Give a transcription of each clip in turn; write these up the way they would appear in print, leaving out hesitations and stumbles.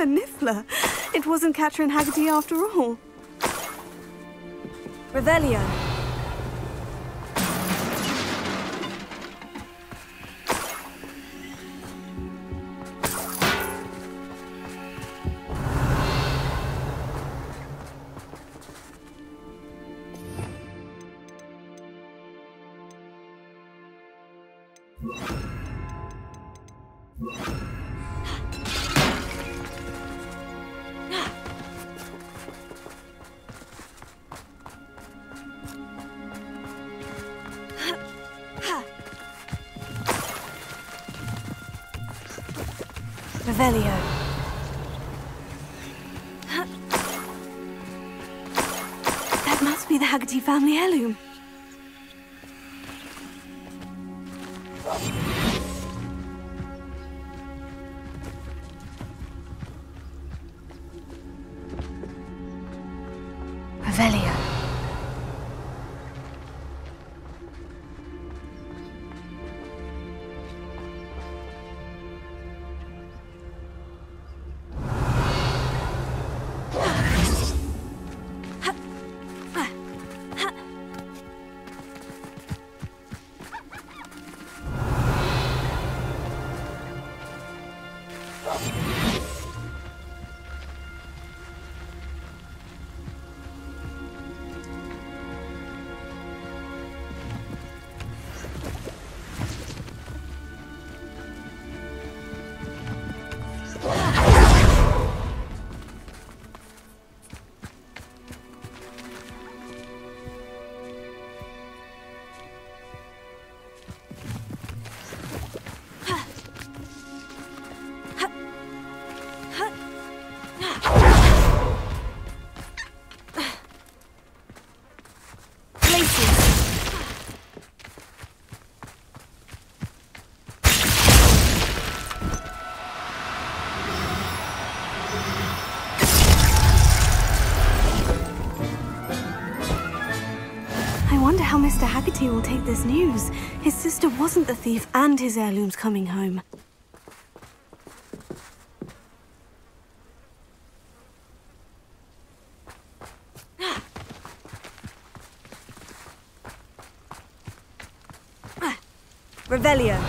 A niffler. It wasn't Catherine Haggerty after all. Revelio. Revelio. That must be the Haggerty family heirloom. Revelio. I wonder how Mr. Haggerty will take this news. His sister wasn't the thief and his heirloom's coming home. Revelio.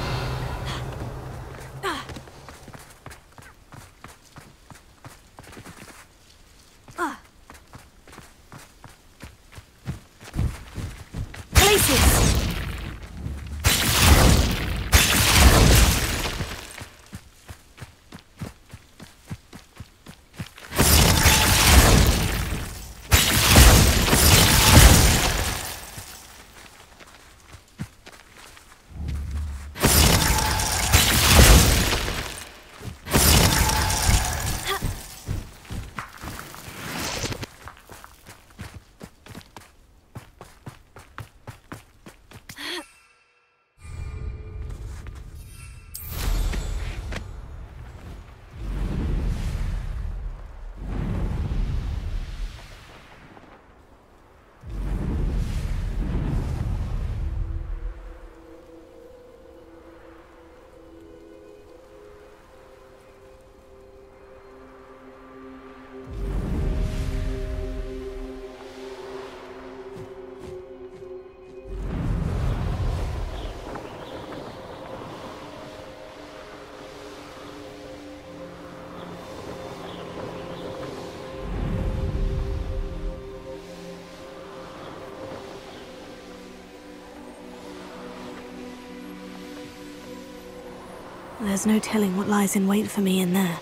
There's no telling what lies in wait for me in there.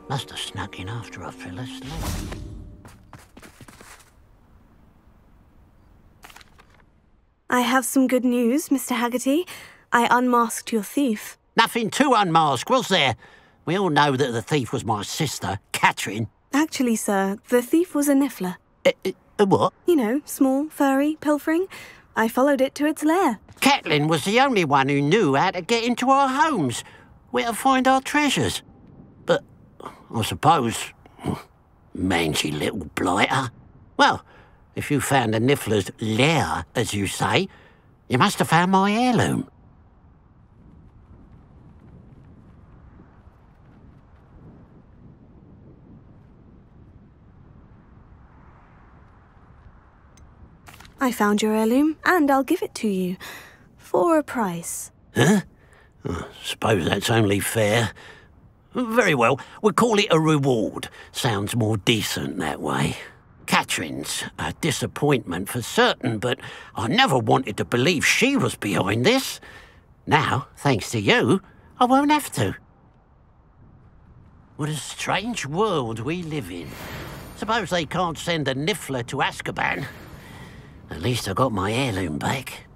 Must have snuck in after I fell asleep. I have some good news, Mr. Haggerty. I unmasked your thief. Nothing to unmask, was there? We all know that the thief was my sister, Catherine. Actually, sir, the thief was a niffler. A what? You know, small, furry, pilfering. I followed it to its lair. Catelyn was the only one who knew how to get into our homes, where to find our treasures. But I suppose, mangy little blighter. Well, if you found the niffler's lair, as you say, you must have found my heirloom. I found your heirloom, and I'll give it to you. For a price. Huh? Suppose that's only fair. Very well, we'll call it a reward. Sounds more decent that way. Catherine's a disappointment for certain, but I never wanted to believe she was behind this. Now, thanks to you, I won't have to. What a strange world we live in. Suppose they can't send a Niffler to Azkaban. At least I got my heirloom back.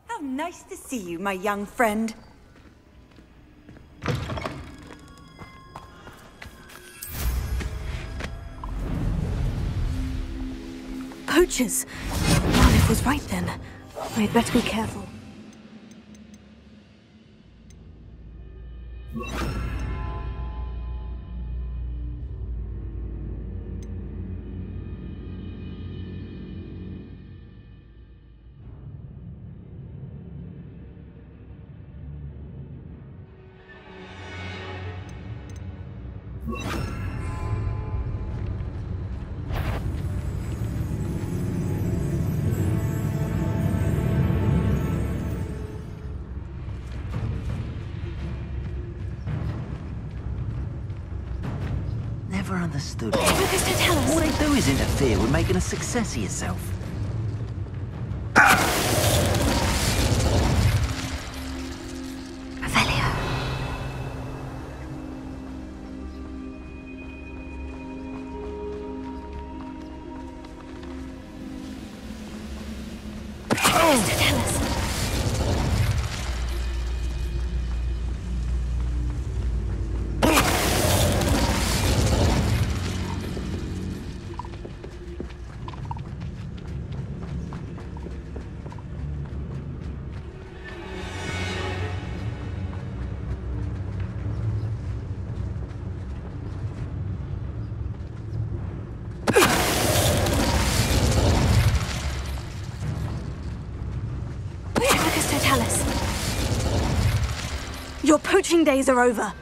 How nice to see you, my young friend. Poachers! Marlif was right then. We'd better be careful. Never understood. Lucas, don't tell us. All they do is interfere with making a success of yourself. Revelio. Lucas, don't tell us. Your poaching days are over.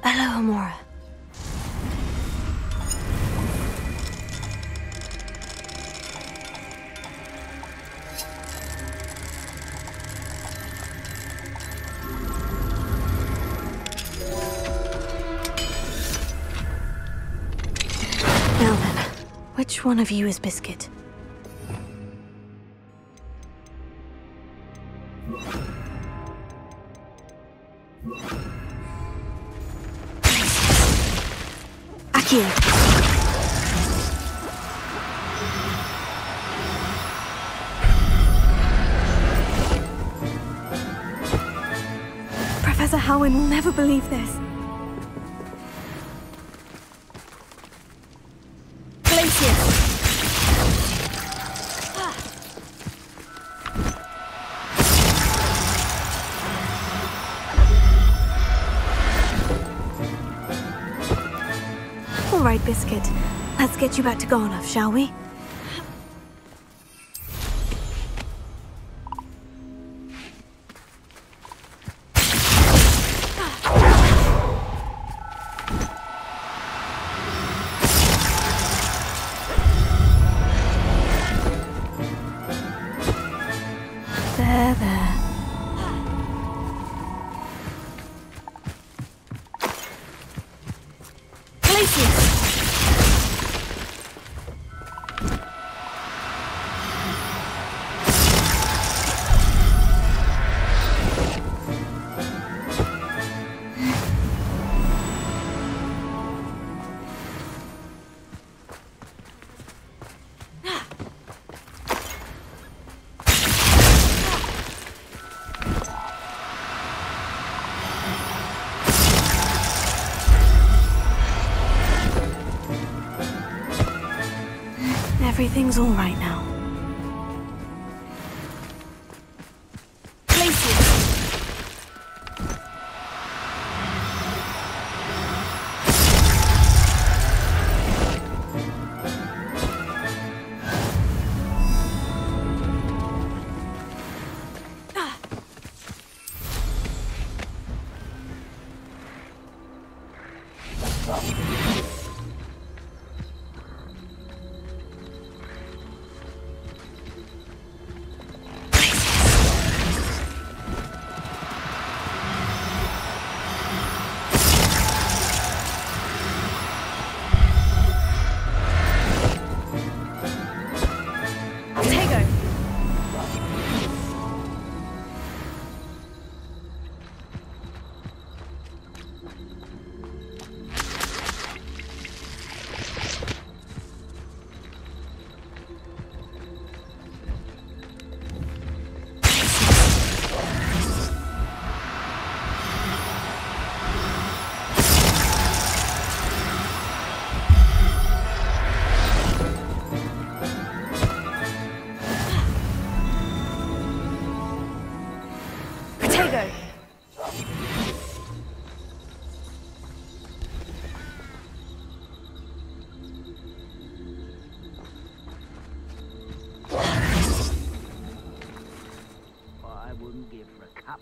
Hello, Amora. Now then, which one of you is Biscuit? Akio. Professor Howin will never believe this. All right, Biscuit. Let's get you back to Garnoff, shall we? There, there. Everything's all right now.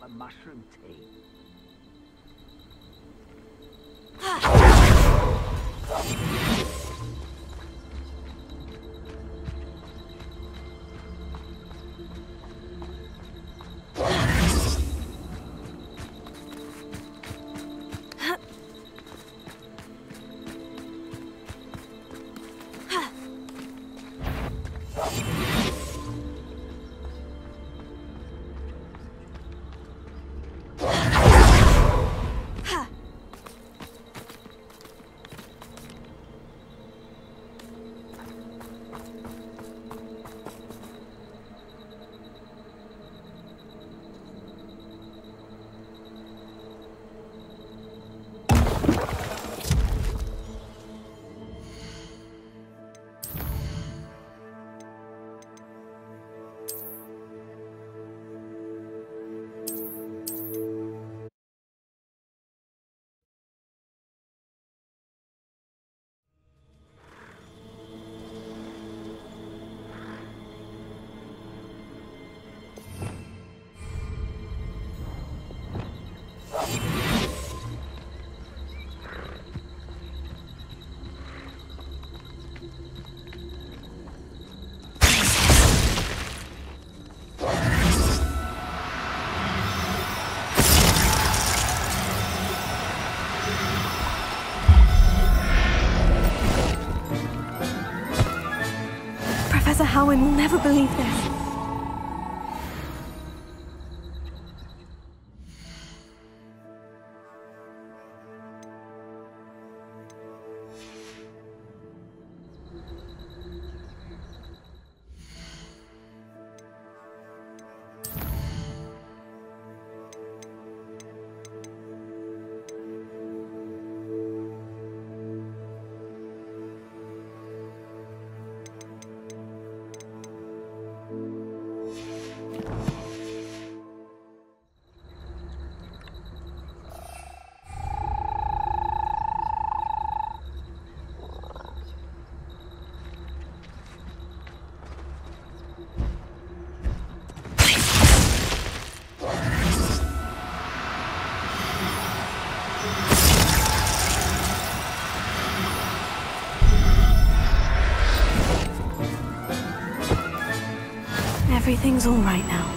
Mushroom tea. Professor Howin will never believe this. Everything's all right now.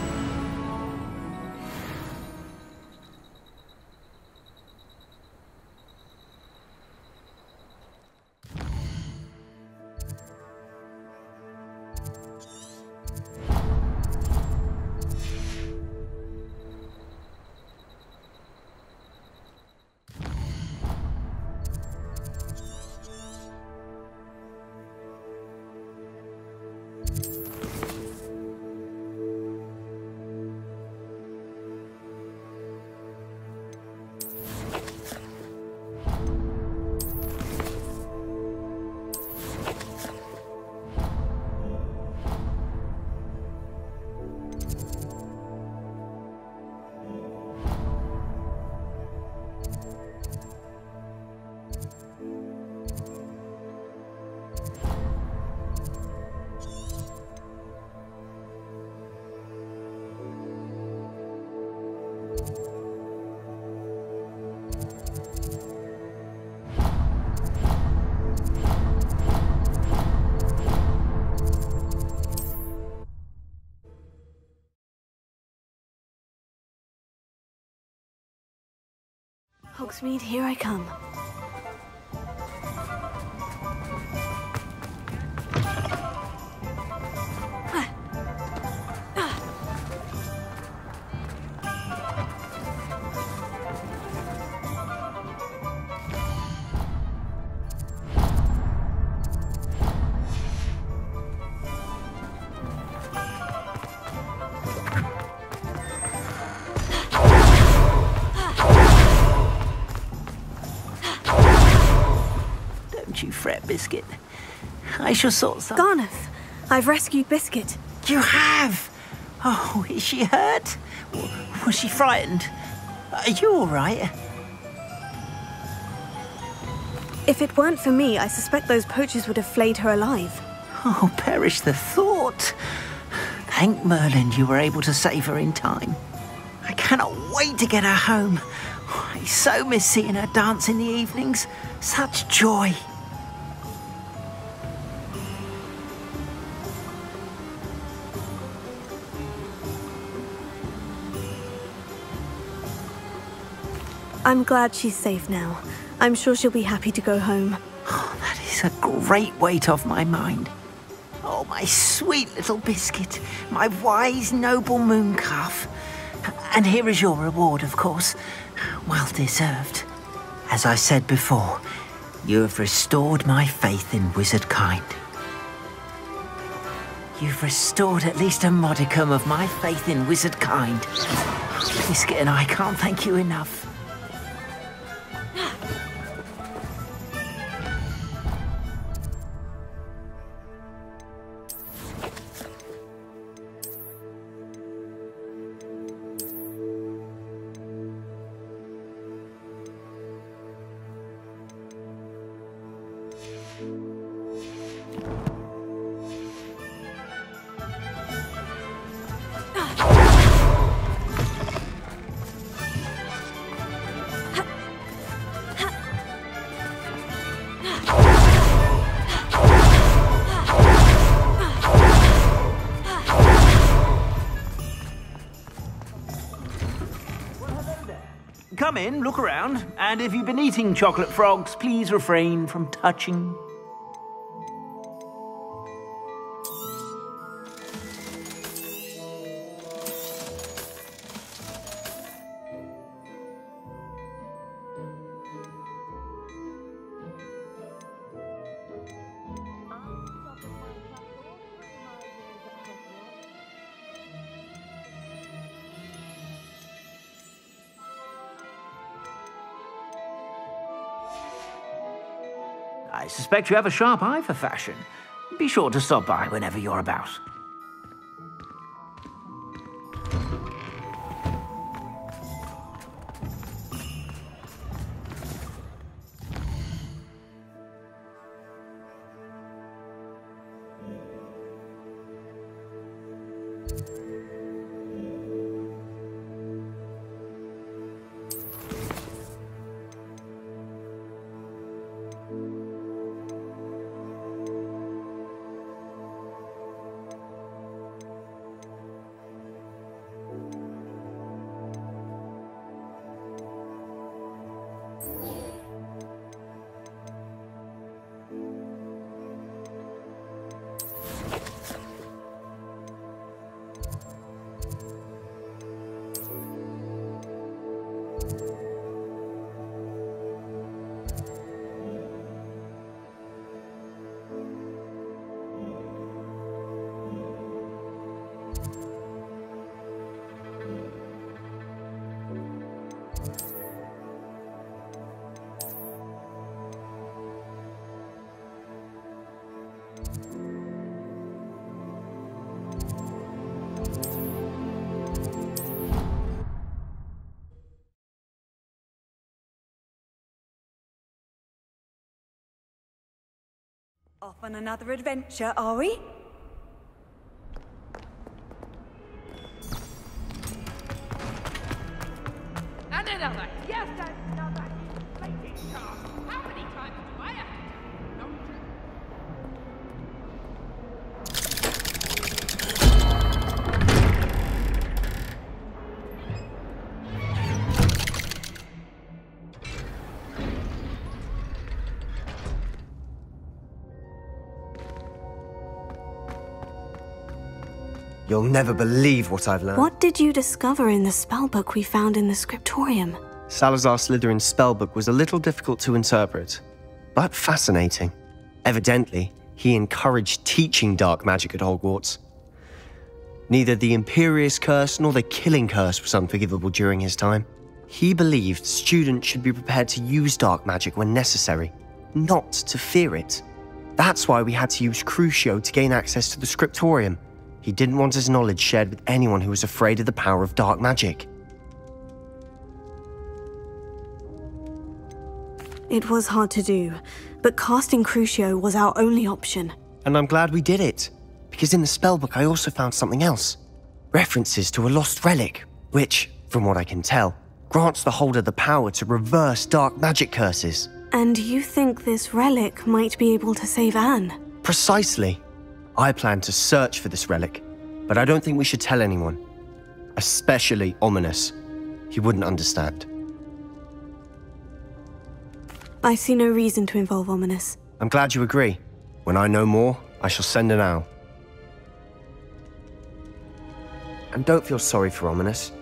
Hogsmeade, here I come. Don't you fret, Biscuit. I shall sort some... Garneth, I've rescued Biscuit. You have? Oh, is she hurt? Was she frightened? Are you all right? If it weren't for me, I suspect those poachers would have flayed her alive. Oh, perish the thought. Thank Merlin you were able to save her in time. I cannot wait to get her home. I so miss seeing her dance in the evenings. Such joy. I'm glad she's safe now. I'm sure she'll be happy to go home. Oh, that is a great weight off my mind. Oh, my sweet little Biscuit, my wise, noble moon calf. And here is your reward, of course. Well deserved. As I said before, you have restored my faith in wizard kind. You've restored at least a modicum of my faith in wizard kind. Biscuit and I can't thank you enough. Come in, look around, and if you've been eating chocolate frogs, please refrain from touching. I suspect you have a sharp eye for fashion. Be sure to stop by whenever you're about. Off on another adventure, are we? And another, yes, and another. Inflating shaft. How many times do I have to do? You'll never believe what I've learned. What did you discover in the spellbook we found in the scriptorium? Salazar Slytherin's spellbook was a little difficult to interpret, but fascinating. Evidently, he encouraged teaching dark magic at Hogwarts. Neither the Imperious Curse nor the Killing Curse was unforgivable during his time. He believed students should be prepared to use dark magic when necessary, not to fear it. That's why we had to use Crucio to gain access to the scriptorium. He didn't want his knowledge shared with anyone who was afraid of the power of dark magic. It was hard to do, but casting Crucio was our only option. And I'm glad we did it, because in the spellbook I also found something else. References to a lost relic, which, from what I can tell, grants the holder the power to reverse dark magic curses. And you think this relic might be able to save Anne? Precisely. I plan to search for this relic, but I don't think we should tell anyone. Especially Ominous. He wouldn't understand. I see no reason to involve Ominous. I'm glad you agree. When I know more, I shall send an owl. And don't feel sorry for Ominous.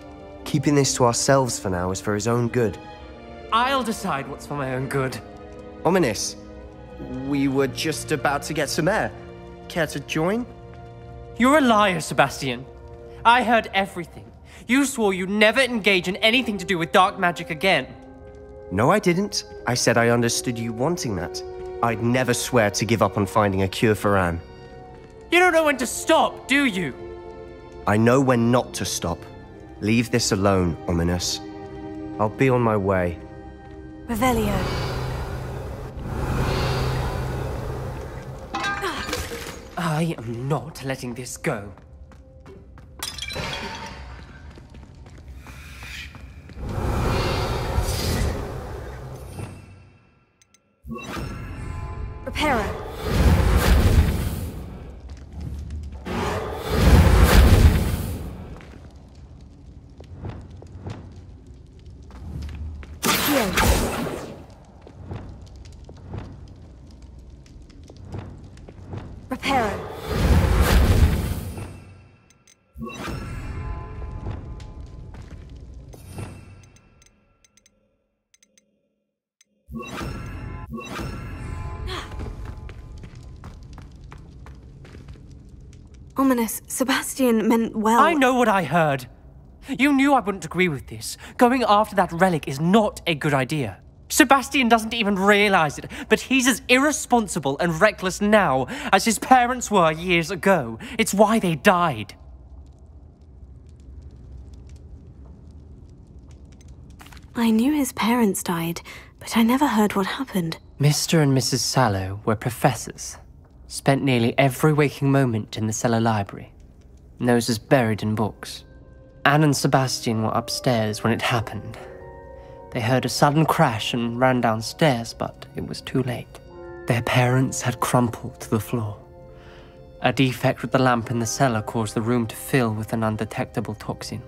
Keeping this to ourselves for now is for his own good. I'll decide what's for my own good. Ominous, we were just about to get some air. Care to join? You're a liar, Sebastian. I heard everything. You swore you'd never engage in anything to do with dark magic again. No, I didn't. I said I understood you wanting that. I'd never swear to give up on finding a cure for Anne. You don't know when to stop, do you? I know when not to stop. Leave this alone, Ominous. I'll be on my way. Revelio. I am not letting this go. Reparo. Reparo. Ominous, Sebastian meant well. I know what I heard. You knew I wouldn't agree with this. Going after that relic is not a good idea. Sebastian doesn't even realize it, but he's as irresponsible and reckless now as his parents were years ago. It's why they died. I knew his parents died, but I never heard what happened. Mr. and Mrs. Sallow were professors. Spent nearly every waking moment in the cellar library. Noses buried in books. Anne and Sebastian were upstairs when it happened. They heard a sudden crash and ran downstairs, but it was too late. Their parents had crumpled to the floor. A defect with the lamp in the cellar caused the room to fill with an undetectable toxin.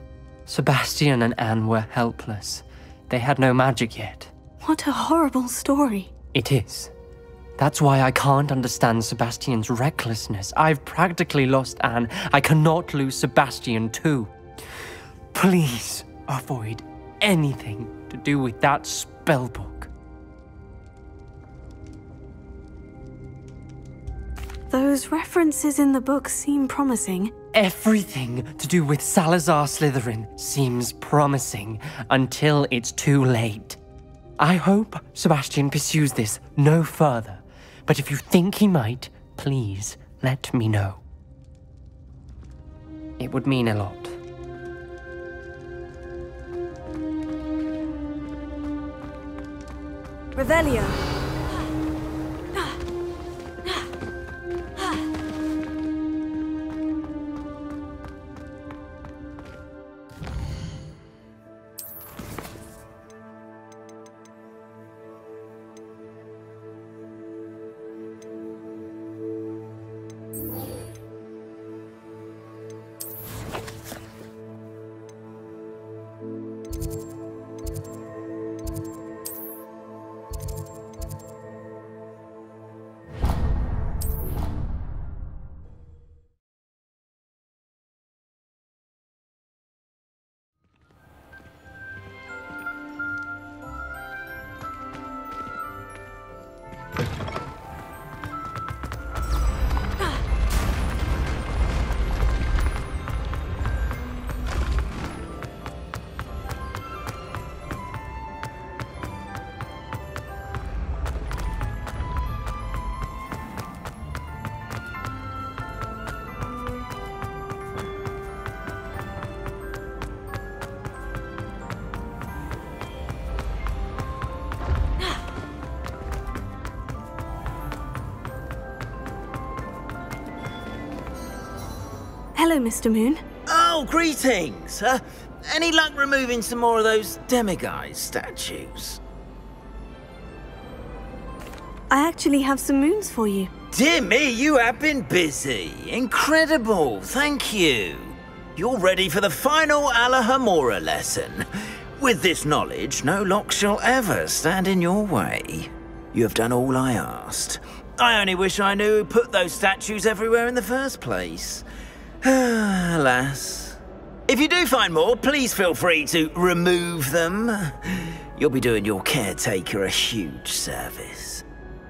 Sebastian and Anne were helpless. They had no magic yet. What a horrible story. It is. That's why I can't understand Sebastian's recklessness. I've practically lost Anne. I cannot lose Sebastian too. Please avoid anything to do with that spellbook. Those references in the book seem promising. Everything to do with Salazar Slytherin seems promising until it's too late. I hope Sebastian pursues this no further, but if you think he might, please let me know. It would mean a lot. Revelio. Hello, Mr. Moon. Oh, greetings. Any luck removing some more of those demiguise statues? I actually have some moons for you. Dear me, you have been busy. Incredible, thank you. You're ready for the final Alahomora lesson. With this knowledge, no lock shall ever stand in your way. You have done all I asked. I only wish I knew who put those statues everywhere in the first place. Alas. If you do find more, please feel free to remove them. You'll be doing your caretaker a huge service.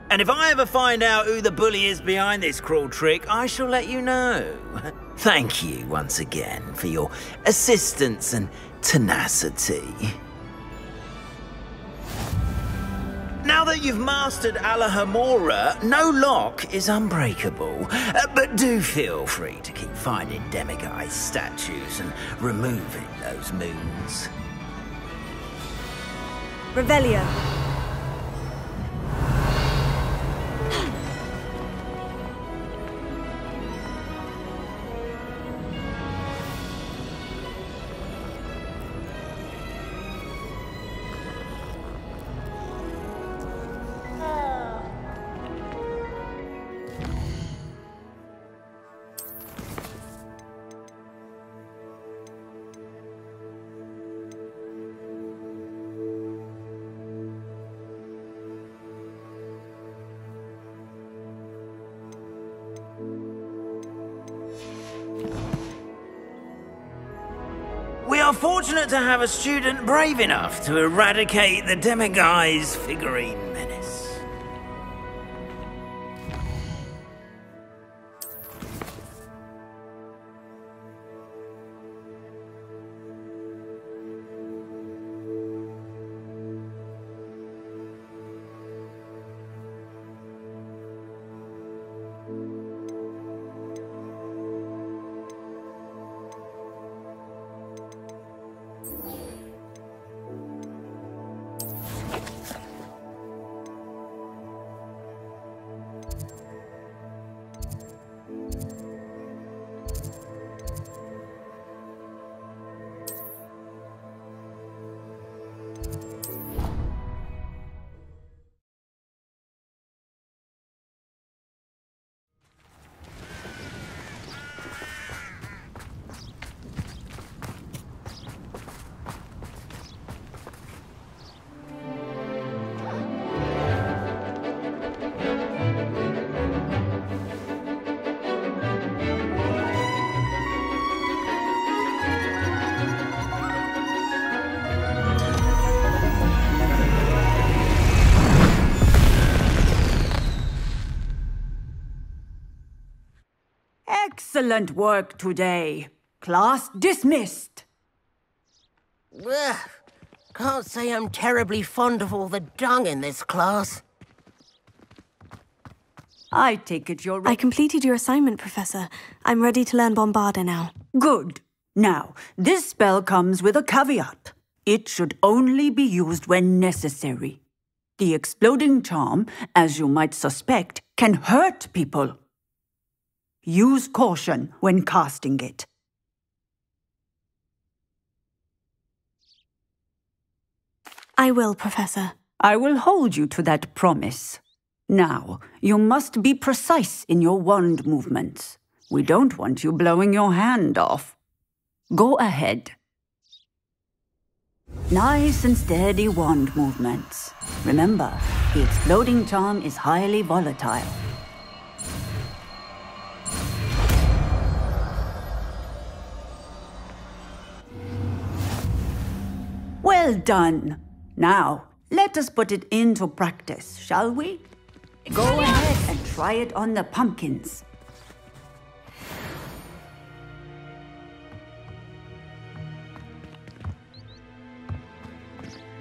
And if I ever find out who the bully is behind this cruel trick, I shall let you know. Thank you once again for your assistance and tenacity. Now that you've mastered Alahomora, no lock is unbreakable. But do feel free to keep finding demiguise statues and removing those moons. Revelio. We are fortunate to have a student brave enough to eradicate the demiguise figurine menace. Excellent work today. Class dismissed. Ugh, can't say I'm terribly fond of all the dung in this class. I take it you're I completed your assignment, Professor. I'm ready to learn Bombarda now. Good. Now, this spell comes with a caveat. It should only be used when necessary. The exploding charm, as you might suspect, can hurt people. Use caution when casting it. I will, Professor. I will hold you to that promise. Now, you must be precise in your wand movements. We don't want you blowing your hand off. Go ahead. Nice and steady wand movements. Remember, the exploding charm is highly volatile. Well done. Now, let us put it into practice, shall we? Go ahead and try it on the pumpkins.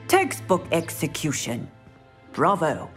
Textbook execution. Bravo.